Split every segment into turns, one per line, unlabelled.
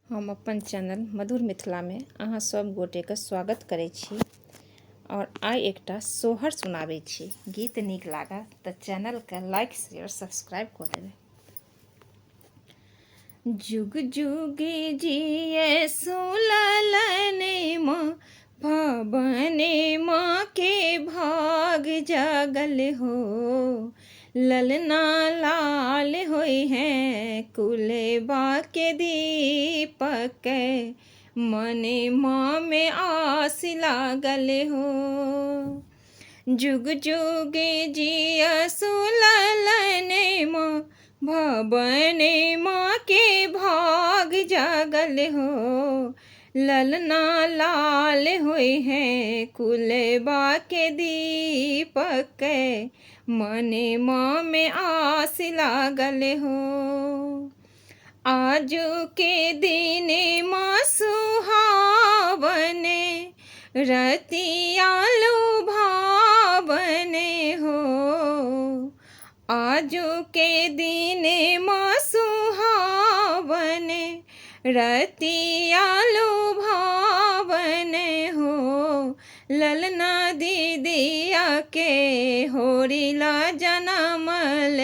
हम अपन चैनल मधुर मिथिला में अहाँ सब गोटे के स्वागत करै छी और आइ एकटा सोहर सुनाबै छी। गीत नीक लागा तऽ चैनल के लाइक शेयर सब्सक्राइब कऽ देबै। जुग जुग जिये सुललने माँ भवने माँ के भाग जागल हो। ललना लाल होई है कुलेबा के दीपक मने माँ में आस लागल हो। जुग जुग जिया सुललने माँ भवने माँ के भाग जागल हो। ललना लाल होई है कुलेबा के दीपक मने माँ में आस लागल हो। आजू के दिने माँ सुहावने रतिया लुभावने हो। आजू के दिने माँ सुहावने रतिया लुभावने हो। ललना दीदिया के होरिला जनमल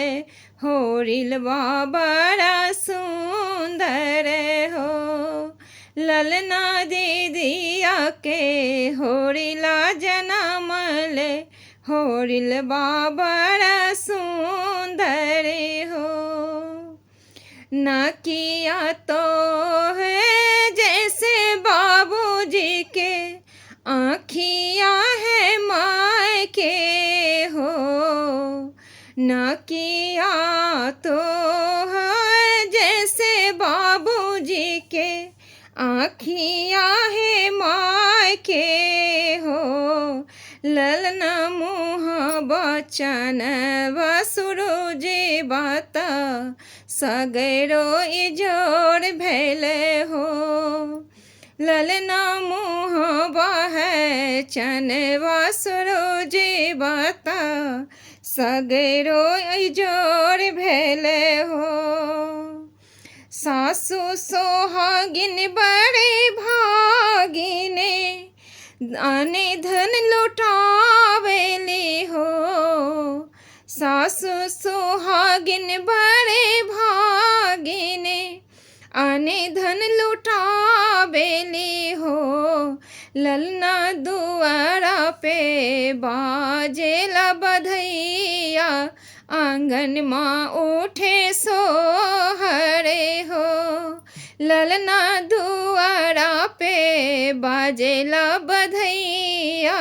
होरिलवा बड़ा सुंदर हो। ललना दीदिया के होरिला जनमल होरिलवा बड़ा सुंदर हो। न किया तो है जैसे बाबूजी के आँखियाँ है माँ के हो। न किया तो है जैसे बाबूजी के आँखियाँ है माँ के हो। ललना मुँह बचन बसुरुज बात सगरो इजोर भेल हो। ललना मुँह बहचन बसुरुज बात सगरो इजोर भेल हो। सासु सोहागिन बड़े भागिने आने धन लुटावेली हो। सासु सोहागिन बड़े भागिने आने धन लुटावेली हो। ललना दुआरा पे बाजेला बधैया आंगन माँ उठे सोहरे हो। ललना दुआरा पे बाजेला बधैया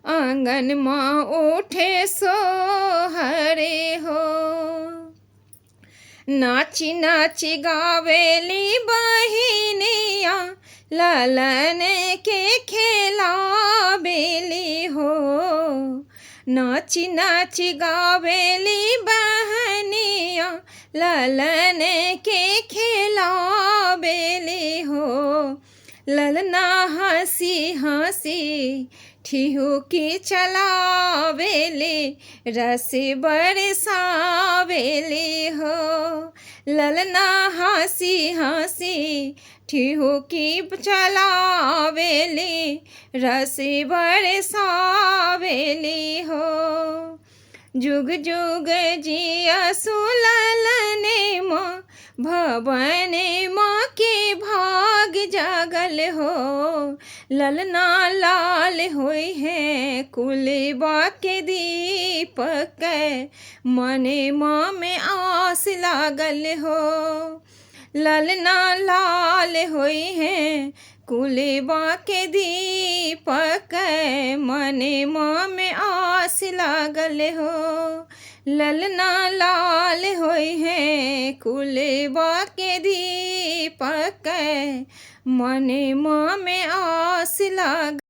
आंगन माँ उठे सोहरे हो। नाची नाची गावेली बहिनिया ललन के खेलावेली हो। नाची नाची गावेली बहनिया ललन के खेलावेली हो। ललना हंसी हंसी ठिहुकी चलावेली रस बरसावेली हो। ललना हंसी हंसी ठिहुकी चलावेली रस बरसावेली हो। जुग जुग जिया सुललने माँ भवने माँ के भाग जागल हो। ललना लाल होई है कुलेबा के दीपक मने माँ में आस लागल हो। ललना लाल होई है कुलेबा के दीपक मने माँ में आस लागल हो। ललना लाल होई है कुलेबा के दीपक मने माँ में आस लागल।